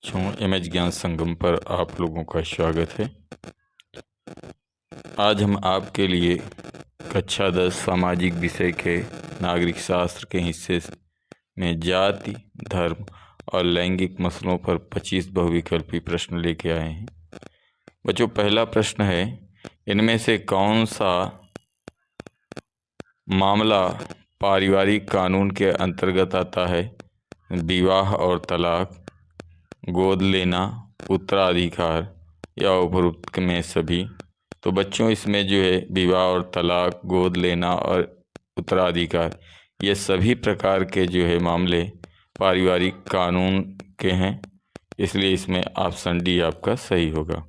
Image ज्ञान संगम पर आप लोगों का स्वागत है। आज हम आपके लिए कक्षा 10 सामाजिक विषय के नागरिक शास्त्र के हिस्से में जाति, धर्म और लैंगिक मसलों पर 25 बहुविकल्पी प्रश्न लेके आए हैं। बच्चों, पहला प्रश्न है, इनमें से कौन सा मामला पारिवारिक कानून के अंतर्गत आता है? विवाह और तलाक, गोद लेना, उत्तराधिकार या उपरोक्त में सभी। तो बच्चों, इसमें जो है विवाह और तलाक, गोद लेना और उत्तराधिकार, ये सभी प्रकार के जो है मामले पारिवारिक कानून के हैं, इसलिए इसमें ऑप्शन डी आपका सही होगा।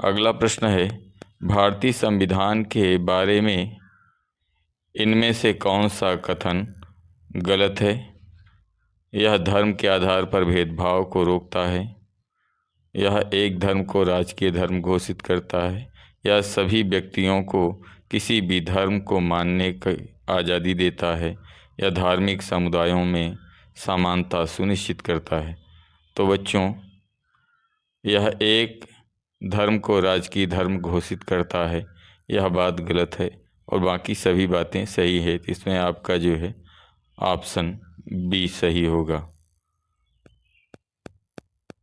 अगला प्रश्न है, भारतीय संविधान के बारे में इनमें से कौन सा कथन गलत है? यह धर्म के आधार पर भेदभाव को रोकता है, यह एक धर्म को राजकीय धर्म घोषित करता है, यह सभी व्यक्तियों को किसी भी धर्म को मानने की आज़ादी देता है, यह धार्मिक समुदायों में समानता सुनिश्चित करता है। तो बच्चों, यह एक धर्म को राजकीय धर्म घोषित करता है, यह बात गलत है और बाकी सभी बातें सही है। तो इसमें आपका जो है ऑप्शन बी सही होगा।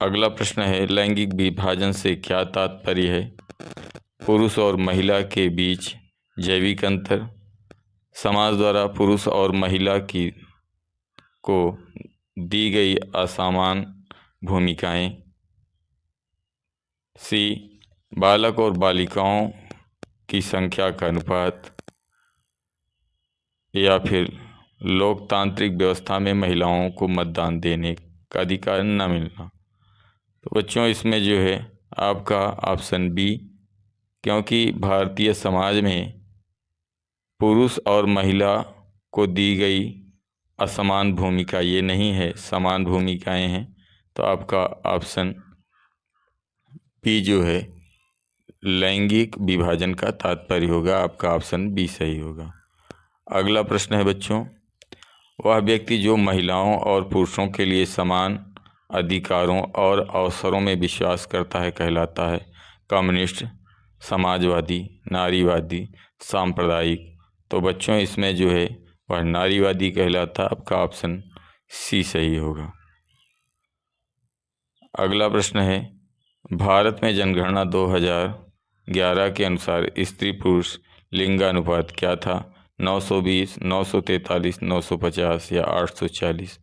अगला प्रश्न है, लैंगिक विभाजन से क्या तात्पर्य है? पुरुष और महिला के बीच जैविक अंतर, समाज द्वारा पुरुष और महिला को दी गई असमान भूमिकाएं, सी बालक और बालिकाओं की संख्या का अनुपात, या फिर लोकतांत्रिक व्यवस्था में महिलाओं को मतदान देने का अधिकार न मिलना। तो बच्चों, इसमें जो है आपका ऑप्शन बी, क्योंकि भारतीय समाज में पुरुष और महिला को दी गई असमान भूमिका ये नहीं है, समान भूमिकाएं हैं। तो आपका ऑप्शन बी जो है लैंगिक विभाजन का तात्पर्य होगा, आपका ऑप्शन बी सही होगा। अगला प्रश्न है बच्चों, वह व्यक्ति जो महिलाओं और पुरुषों के लिए समान अधिकारों और अवसरों में विश्वास करता है कहलाता है कम्युनिस्ट, समाजवादी, नारीवादी, सांप्रदायिक। तो बच्चों, इसमें जो है वह नारीवादी कहलाता, आपका ऑप्शन सी सही होगा। अगला प्रश्न है, भारत में जनगणना 2011 के अनुसार स्त्री पुरुष लिंगानुपात क्या था? 920, 943, 950 या 840।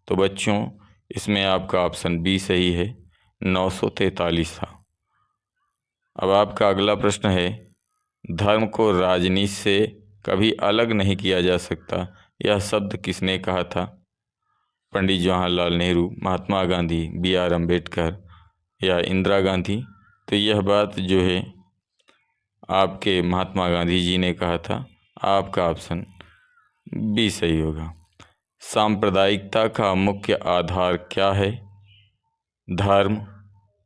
तो बच्चों, इसमें आपका ऑप्शन बी सही है, 943 था। अब आपका अगला प्रश्न है, धर्म को राजनीति से कभी अलग नहीं किया जा सकता, यह शब्द किसने कहा था? पंडित जवाहरलाल नेहरू, महात्मा गांधी, बी.आर. अम्बेडकर या इंदिरा गांधी। तो यह बात जो है आपके महात्मा गांधी जी ने कहा था, आपका ऑप्शन बी सही होगा। सांप्रदायिकता का मुख्य आधार क्या है? धर्म,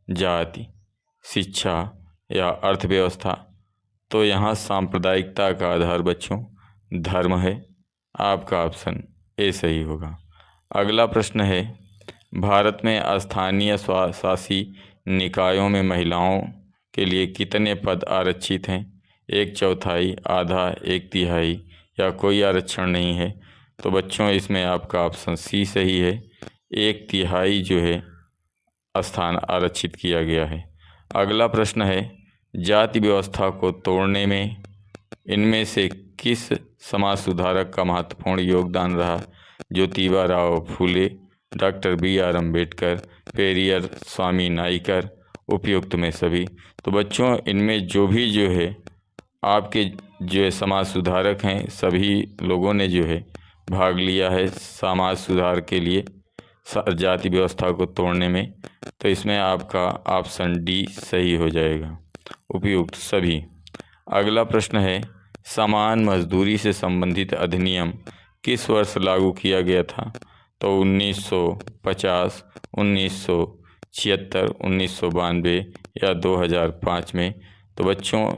जाति, शिक्षा या अर्थव्यवस्था। तो यहाँ सांप्रदायिकता का आधार बच्चों धर्म है, आपका ऑप्शन ए सही होगा। अगला प्रश्न है, भारत में स्थानीय स्वशासी निकायों में महिलाओं के लिए कितने पद आरक्षित हैं? 1/4, आधा, 1/3 या कोई आरक्षण नहीं है। तो बच्चों, इसमें आपका ऑप्शन सी सही है, 1/3 जो है स्थान आरक्षित किया गया है। अगला प्रश्न है, जाति व्यवस्था को तोड़ने में इनमें से किस समाज सुधारक का महत्वपूर्ण योगदान रहा? Jyotiba Phule, doctor B R. अम्बेडकर, पेरियर स्वामी नाइकर, उपयुक्त में सभी। तो बच्चों, इनमें जो है आपके जो है समाज सुधारक हैं, सभी लोगों ने जो है भाग लिया है समाज सुधार के लिए जाति व्यवस्था को तोड़ने में। तो इसमें आपका ऑप्शन डी सही हो जाएगा, उपयुक्त सभी। अगला प्रश्न है, समान मजदूरी से संबंधित अधिनियम किस वर्ष लागू किया गया था? तो 1950, 1976, 1992 या 2005 में। तो बच्चों,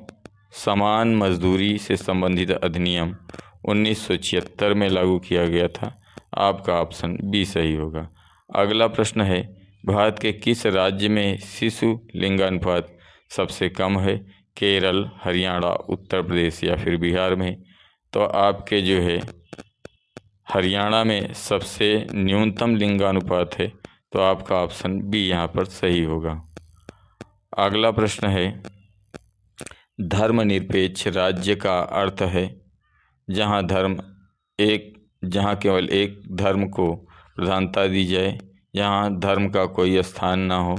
समान मजदूरी से संबंधित अधिनियम 1976 में लागू किया गया था, आपका ऑप्शन बी सही होगा। अगला प्रश्न है, भारत के किस राज्य में शिशु लिंगानुपात सबसे कम है? केरल, हरियाणा, उत्तर प्रदेश या फिर बिहार में? तो आपके जो है हरियाणा में सबसे न्यूनतम लिंगानुपात है, तो आपका ऑप्शन बी यहाँ पर सही होगा। अगला प्रश्न है, धर्मनिरपेक्ष राज्य का अर्थ है जहाँ केवल एक धर्म को प्रधानता दी जाए, जहाँ धर्म का कोई स्थान ना हो,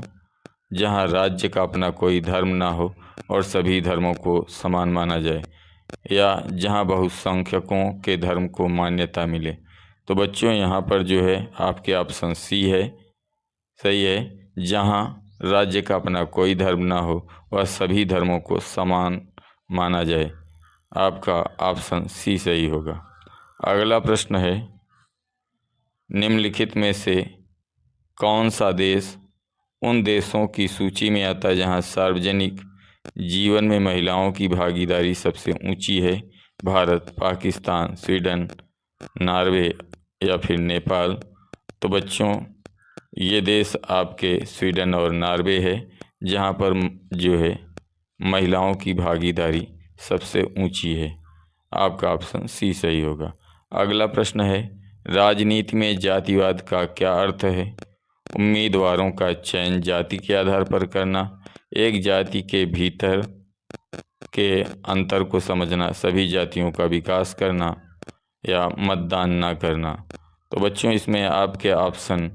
जहाँ राज्य का अपना कोई धर्म ना हो और सभी धर्मों को समान माना जाए, या जहाँ बहुसंख्यकों के धर्म को मान्यता मिले। तो बच्चों यहाँ पर जो है आपके ऑप्शन सी है, सही है। जहाँ राज्य का अपना कोई धर्म ना हो वह सभी धर्मों को समान माना जाए, आपका ऑप्शन सी सही होगा। अगला प्रश्न है, निम्नलिखित में से कौन सा देश उन देशों की सूची में आता है जहाँ सार्वजनिक जीवन में महिलाओं की भागीदारी सबसे ऊंची है? भारत, पाकिस्तान, स्वीडन, नॉर्वे या फिर नेपाल? तो बच्चों ये देश आपके स्वीडन और नॉर्वे है, जहाँ पर जो है महिलाओं की भागीदारी सबसे ऊंची है, आपका ऑप्शन सी सही होगा। अगला प्रश्न है, राजनीति में जातिवाद का क्या अर्थ है? उम्मीदवारों का चयन जाति के आधार पर करना, एक जाति के भीतर के अंतर को समझना, सभी जातियों का विकास करना या मतदान ना करना? तो बच्चों इसमें आपके ऑप्शन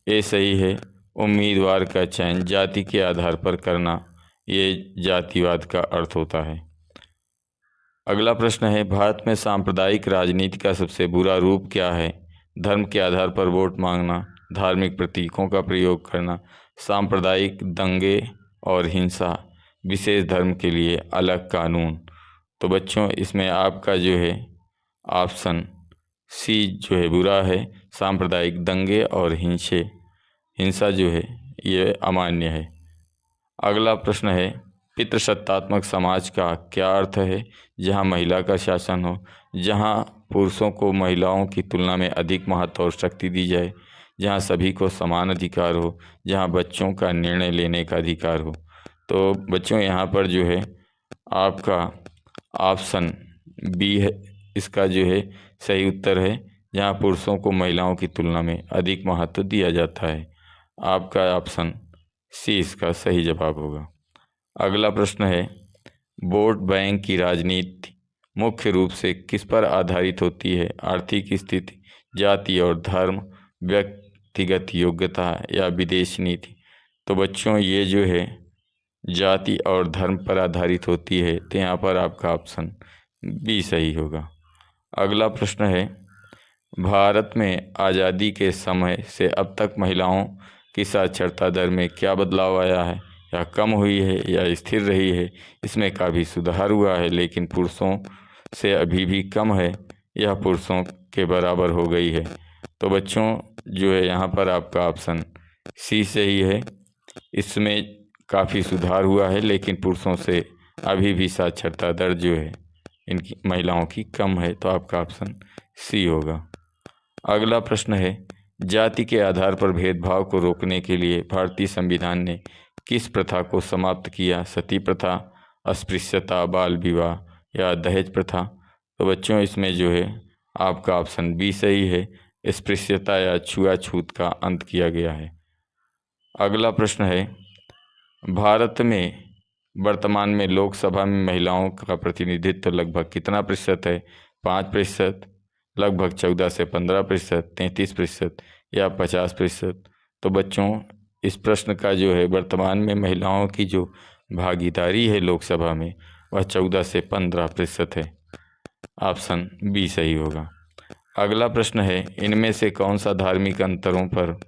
ए सही है, उम्मीदवार का चयन जाति के आधार पर करना, ये जातिवाद का अर्थ होता है। अगला प्रश्न है, भारत में सांप्रदायिक राजनीति का सबसे बुरा रूप क्या है? धर्म के आधार पर वोट मांगना, धार्मिक प्रतीकों का प्रयोग करना, सांप्रदायिक दंगे और हिंसा, विशेष धर्म के लिए अलग कानून? तो बच्चों इसमें आपका जो है ऑप्शन सी जो है बुरा है, सांप्रदायिक दंगे और हिंसा जो है ये अमान्य है। अगला प्रश्न है, पितृसत्तात्मक समाज का क्या अर्थ है? जहां महिला का शासन हो, जहां पुरुषों को महिलाओं की तुलना में अधिक महत्व और शक्ति दी जाए, जहां सभी को समान अधिकार हो, जहां बच्चों का निर्णय लेने का अधिकार हो। तो बच्चों यहाँ पर जो है आपका ऑप्शन बी है, इसका जो है सही उत्तर है, जहां पुरुषों को महिलाओं की तुलना में अधिक महत्व दिया जाता है, आपका ऑप्शन सी इसका सही जवाब होगा। अगला प्रश्न है, वोट बैंक की राजनीति मुख्य रूप से किस पर आधारित होती है? आर्थिक स्थिति, जाति और धर्म, व्यक्तिगत योग्यता या विदेश नीति? तो बच्चों ये जो है जाति और धर्म पर आधारित होती है, तो यहाँ पर आपका ऑप्शन बी सही होगा। अगला प्रश्न है, भारत में आज़ादी के समय से अब तक महिलाओं की साक्षरता दर में क्या बदलाव आया है? या कम हुई है या स्थिर रही है? इसमें काफ़ी सुधार हुआ है लेकिन पुरुषों से अभी भी कम है, यह पुरुषों के बराबर हो गई है? तो बच्चों जो है यहाँ पर आपका ऑप्शन सी सही है, इसमें काफ़ी सुधार हुआ है लेकिन पुरुषों से अभी भी साक्षरता दर जो है इनकी महिलाओं की कम है, तो आपका ऑप्शन सी होगा। अगला प्रश्न है, जाति के आधार पर भेदभाव को रोकने के लिए भारतीय संविधान ने किस प्रथा को समाप्त किया? सती प्रथा, अस्पृश्यता, बाल विवाह या दहेज प्रथा? तो बच्चों इसमें जो है आपका ऑप्शन बी सही है, अस्पृश्यता या छुआछूत का अंत किया गया है। अगला प्रश्न है, भारत में वर्तमान में लोकसभा में महिलाओं का प्रतिनिधित्व लगभग कितना प्रतिशत है? 5%, लगभग 14 से 15%, 33% या 50%? तो बच्चों इस प्रश्न का जो है वर्तमान में महिलाओं की जो भागीदारी है लोकसभा में वह 14 से 15% है, ऑप्शन बी सही होगा। अगला प्रश्न है, इनमें से कौन सा धार्मिक अंतरों पर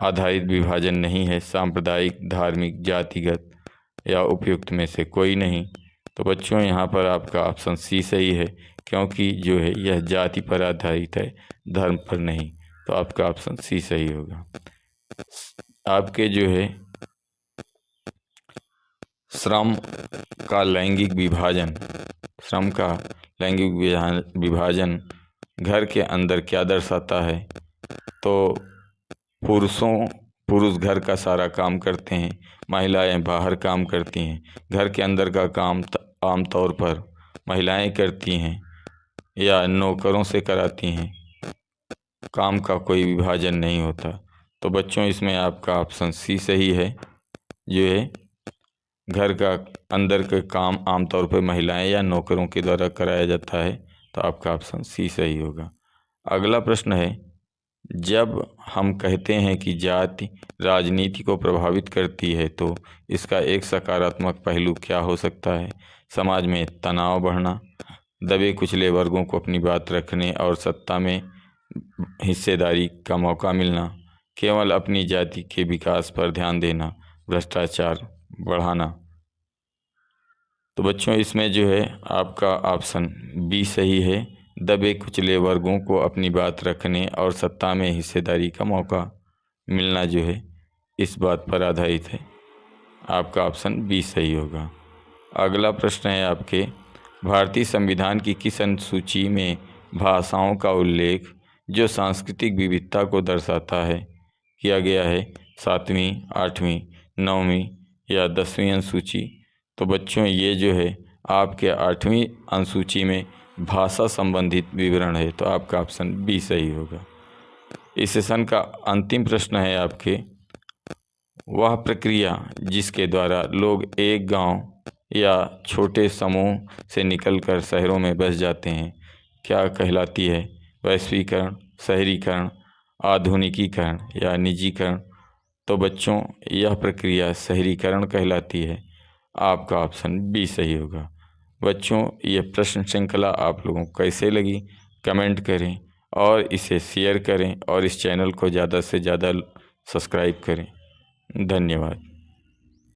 आधारित विभाजन नहीं है? सांप्रदायिक, धार्मिक, जातिगत या उपयुक्त में से कोई नहीं? तो बच्चों यहाँ पर आपका ऑप्शन सी सही है, क्योंकि जो है यह जाति पर आधारित है, धर्म पर नहीं, तो आपका ऑप्शन सी सही होगा। आपके जो है श्रम का लैंगिक विभाजन घर के अंदर क्या दर्शाता है? तो पुरुष घर का सारा काम करते हैं, महिलाएं बाहर काम करती हैं। घर के अंदर का काम आमतौर पर महिलाएं करती हैं या नौकरों से कराती हैं। काम का कोई विभाजन नहीं होता। तो बच्चों, इसमें आपका ऑप्शन सी सही है। जो है घर का अंदर के काम आमतौर पर महिलाएं या नौकरों के द्वारा कराया जाता है। तो आपका ऑप्शन सी सही होगा। अगला प्रश्न है, जब हम कहते हैं कि जाति राजनीति को प्रभावित करती है तो इसका एक सकारात्मक पहलू क्या हो सकता है? समाज में तनाव बढ़ना, दबे कुचले वर्गों को अपनी बात रखने और सत्ता में हिस्सेदारी का मौका मिलना, केवल अपनी जाति के विकास पर ध्यान देना, भ्रष्टाचार बढ़ाना। तो बच्चों, इसमें जो है आपका ऑप्शन बी सही है। दबे कुचले वर्गों को अपनी बात रखने और सत्ता में हिस्सेदारी का मौका मिलना जो है इस बात पर आधारित है। आपका ऑप्शन बी सही होगा। अगला प्रश्न है आपके, भारतीय संविधान की किस अनुसूची में भाषाओं का उल्लेख जो सांस्कृतिक विविधता को दर्शाता है किया गया है? 7वीं, 8वीं, 9वीं या 10वीं अनुसूची? तो बच्चों, ये जो है आपके 8वीं अनुसूची में भाषा संबंधित विवरण है। तो आपका ऑप्शन बी सही होगा। इस सेशन का अंतिम प्रश्न है आपके, वह प्रक्रिया जिसके द्वारा लोग एक गांव या छोटे समूह से निकलकर शहरों में बस जाते हैं क्या कहलाती है? वैश्वीकरण, शहरीकरण, आधुनिकीकरण या निजीकरण? तो बच्चों, यह प्रक्रिया शहरीकरण कहलाती है। आपका ऑप्शन बी सही होगा। बच्चों, ये प्रश्न श्रृंखला आप लोगों को कैसे लगी कमेंट करें और इसे शेयर करें और इस चैनल को ज़्यादा से ज़्यादा सब्सक्राइब करें। धन्यवाद।